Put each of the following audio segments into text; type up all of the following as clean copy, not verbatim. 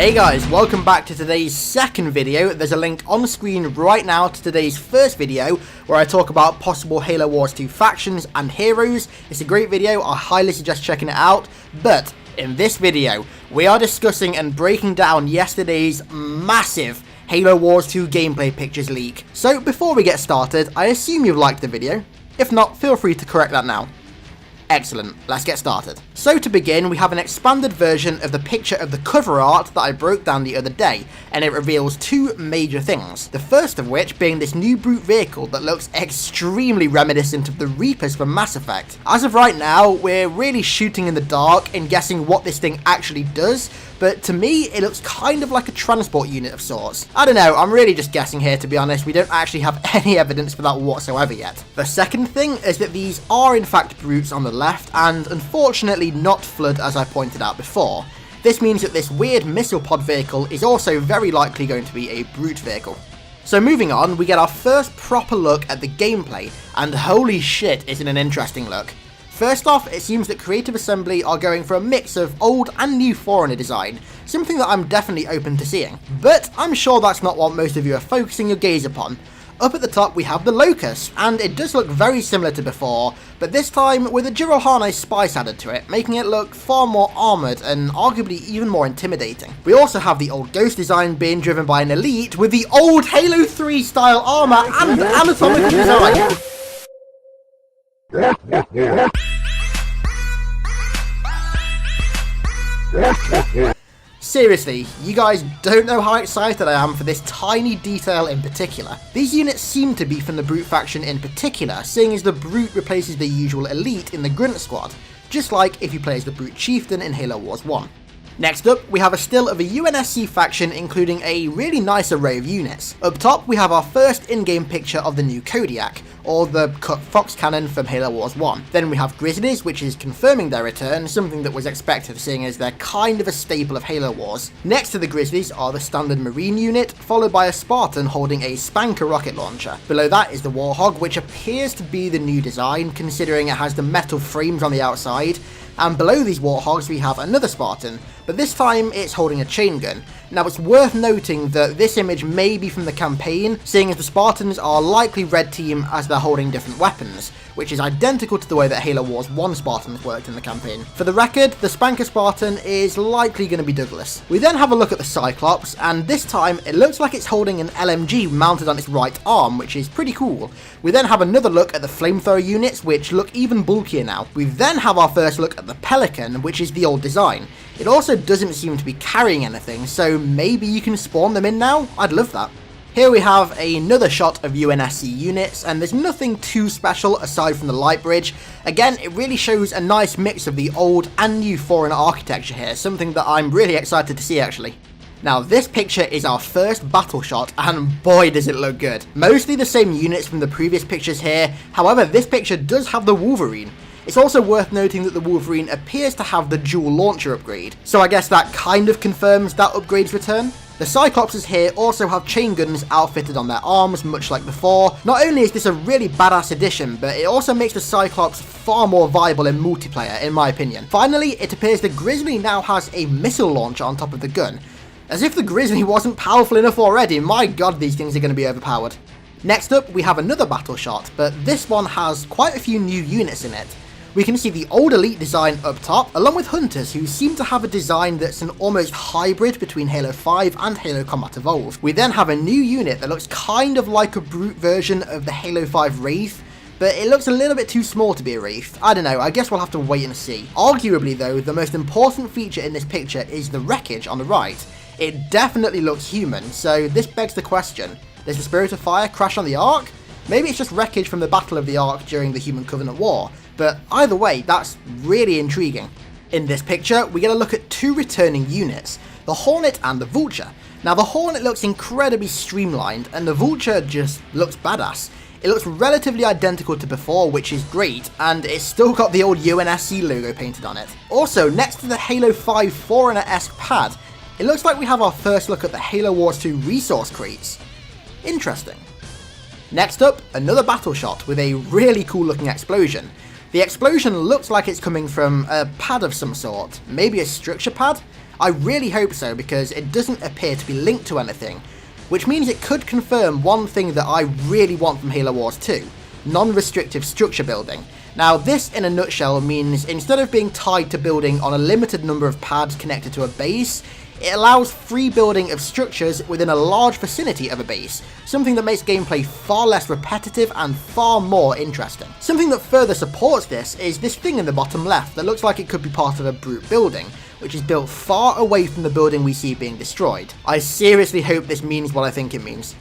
Hey guys, welcome back to today's second video. There's a link on screen right now to today's first video where I talk about possible Halo Wars 2 factions and heroes. It's a great video, I highly suggest checking it out. But in this video, we are discussing and breaking down yesterday's massive Halo Wars 2 gameplay pictures leak. So before we get started, I assume you've liked the video. If not, feel free to correct that now. Excellent, let's get started. So to begin, we have an expanded version of the picture of the cover art that I broke down the other day, and it reveals two major things. The first of which being this new brute vehicle that looks extremely reminiscent of the Reapers from Mass Effect. As of right now, we're really shooting in the dark and guessing what this thing actually does, but to me, it looks kind of like a transport unit of sorts. I don't know, I'm really just guessing here to be honest, we don't actually have any evidence for that whatsoever yet. The second thing is that these are in fact brutes on the left, and unfortunately not Flood as I pointed out before. This means that this weird missile pod vehicle is also very likely going to be a brute vehicle. So moving on, we get our first proper look at the gameplay, and holy shit is it an interesting look. First off, it seems that Creative Assembly are going for a mix of old and new Forerunner design, something that I'm definitely open to seeing. But I'm sure that's not what most of you are focusing your gaze upon. Up at the top we have the locust, and it does look very similar to before, but this time with a Jirohane spice added to it, making it look far more armoured and arguably even more intimidating. We also have the old ghost design being driven by an elite with the old Halo 3 style armour and anatomical design. Seriously, you guys don't know how excited I am for this tiny detail in particular. These units seem to be from the Brute faction in particular, seeing as the Brute replaces the usual elite in the Grunt squad, just like if you play as the Brute Chieftain in Halo Wars 1. Next up, we have a still of a UNSC faction including a really nice array of units. Up top, we have our first in-game picture of the new Kodiak, or the cut Fox cannon from Halo Wars 1. Then we have Grizzlies, which is confirming their return, something that was expected seeing as they're kind of a staple of Halo Wars. Next to the Grizzlies are the standard Marine unit, followed by a Spartan holding a Spanker rocket launcher. Below that is the Warhog, which appears to be the new design, considering it has the metal frames on the outside. And below these Warhogs we have another Spartan, but this time it's holding a chain gun. Now it's worth noting that this image may be from the campaign, seeing as the Spartans are likely red team as they're holding different weapons, which is identical to the way that Halo Wars 1 Spartans worked in the campaign. For the record, the Spanker Spartan is likely going to be Douglas. We then have a look at the Cyclops, and this time it looks like it's holding an LMG mounted on its right arm, which is pretty cool. We then have another look at the Flamethrower units, which look even bulkier now. We then have our first look at the Pelican, which is the old design. It also doesn't seem to be carrying anything, so maybe you can spawn them in now? I'd love that. Here we have another shot of UNSC units, and there's nothing too special aside from the light bridge. Again, it really shows a nice mix of the old and new Forerunner architecture here, something that I'm really excited to see actually. Now this picture is our first battle shot, and boy does it look good. Mostly the same units from the previous pictures here, however this picture does have the Wolverine. It's also worth noting that the Wolverine appears to have the dual launcher upgrade, so I guess that kind of confirms that upgrade's return. The Cyclopses here also have chain guns outfitted on their arms, much like before. Not only is this a really badass addition, but it also makes the Cyclops far more viable in multiplayer, in my opinion. Finally, it appears the Grizzly now has a missile launcher on top of the gun. As if the Grizzly wasn't powerful enough already, my god these things are going to be overpowered. Next up, we have another battle shot, but this one has quite a few new units in it. We can see the old elite design up top, along with hunters who seem to have a design that's an almost hybrid between Halo 5 and Halo Combat Evolved. We then have a new unit that looks kind of like a brute version of the Halo 5 Wraith, but it looks a little bit too small to be a Wraith. I don't know, I guess we'll have to wait and see. Arguably though, the most important feature in this picture is the wreckage on the right. It definitely looks human, so this begs the question, does the Spirit of Fire crash on the Ark? Maybe it's just wreckage from the Battle of the Ark during the Human Covenant War, but either way, that's really intriguing. In this picture, we get a look at two returning units, the Hornet and the Vulture. Now the Hornet looks incredibly streamlined, and the Vulture just looks badass. It looks relatively identical to before, which is great, and it's still got the old UNSC logo painted on it. Also, next to the Halo 5 Forerunner-esque pad, it looks like we have our first look at the Halo Wars 2 resource crates. Interesting. Next up, another battle shot with a really cool looking explosion. The explosion looks like it's coming from a pad of some sort, maybe a structure pad? I really hope so, because it doesn't appear to be linked to anything, which means it could confirm one thing that I really want from Halo Wars 2, non-restrictive structure building. Now this in a nutshell means instead of being tied to building on a limited number of pads connected to a base, it allows free building of structures within a large vicinity of a base, something that makes gameplay far less repetitive and far more interesting. Something that further supports this is this thing in the bottom left that looks like it could be part of a brute building, which is built far away from the building we see being destroyed. I seriously hope this means what I think it means.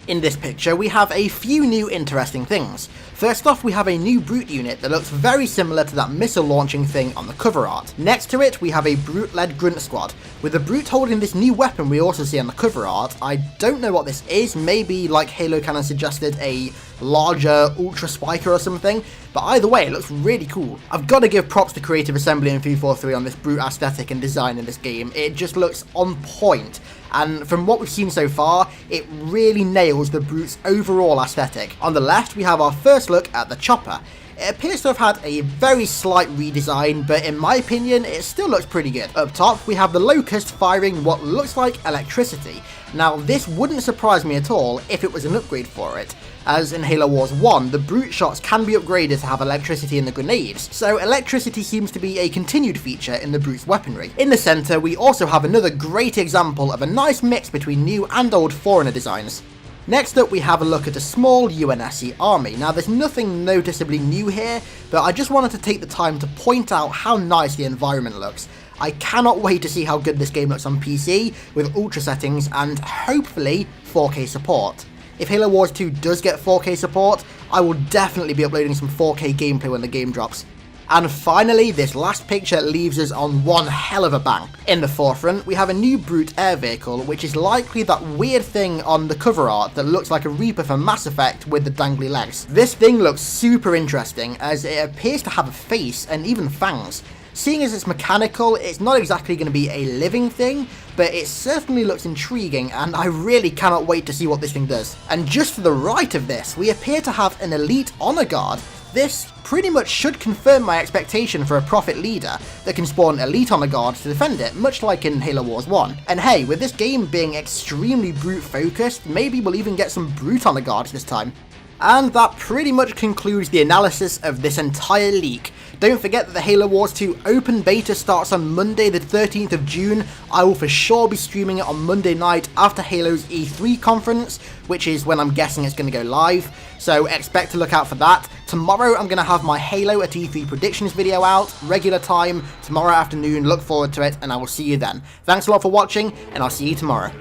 In this picture, we have a few new interesting things. First off, we have a new brute unit that looks very similar to that missile launching thing on the cover art. Next to it, we have a brute-led grunt squad, with the brute holding this new weapon we also see on the cover art. I don't know what this is, maybe like Halo Canon suggested, a larger ultra spiker or something, but either way, it looks really cool. I've got to give props to Creative Assembly and 343 on this brute aesthetic and design in this game. It just looks on point. And from what we've seen so far, it really nails the brute's overall aesthetic. On the left, we have our first look at the chopper. It appears to have had a very slight redesign, but in my opinion, it still looks pretty good. Up top, we have the locust firing what looks like electricity. Now, this wouldn't surprise me at all if it was an upgrade for it, as in Halo Wars 1, the brute shots can be upgraded to have electricity in the grenades, so electricity seems to be a continued feature in the brute's weaponry. In the centre, we also have another great example of a nice mix between new and old Forerunner designs. Next up, we have a look at a small UNSC army. Now, there's nothing noticeably new here, but I just wanted to take the time to point out how nice the environment looks. I cannot wait to see how good this game looks on PC, with ultra settings and hopefully 4K support. If Halo Wars 2 does get 4K support, I will definitely be uploading some 4K gameplay when the game drops. And finally, this last picture leaves us on one hell of a bang. In the forefront, we have a new brute air vehicle, which is likely that weird thing on the cover art that looks like a Reaper from Mass Effect with the dangly legs. This thing looks super interesting, as it appears to have a face and even fangs. Seeing as it's mechanical, it's not exactly going to be a living thing, but it certainly looks intriguing, and I really cannot wait to see what this thing does. And just to the right of this, we appear to have an elite honor guard. This pretty much should confirm my expectation for a Prophet leader that can spawn elite honor guards to defend it, much like in Halo Wars 1. And hey, with this game being extremely brute focused, maybe we'll even get some brute honor guards this time. And that pretty much concludes the analysis of this entire leak. Don't forget that the Halo Wars 2 open beta starts on Monday the 13th of June. I will for sure be streaming it on Monday night after Halo's E3 conference, which is when I'm guessing it's going to go live, so expect to look out for that. Tomorrow I'm going to have my Halo at E3 predictions video out, regular time, tomorrow afternoon. Look forward to it, and I will see you then. Thanks a lot for watching, and I'll see you tomorrow.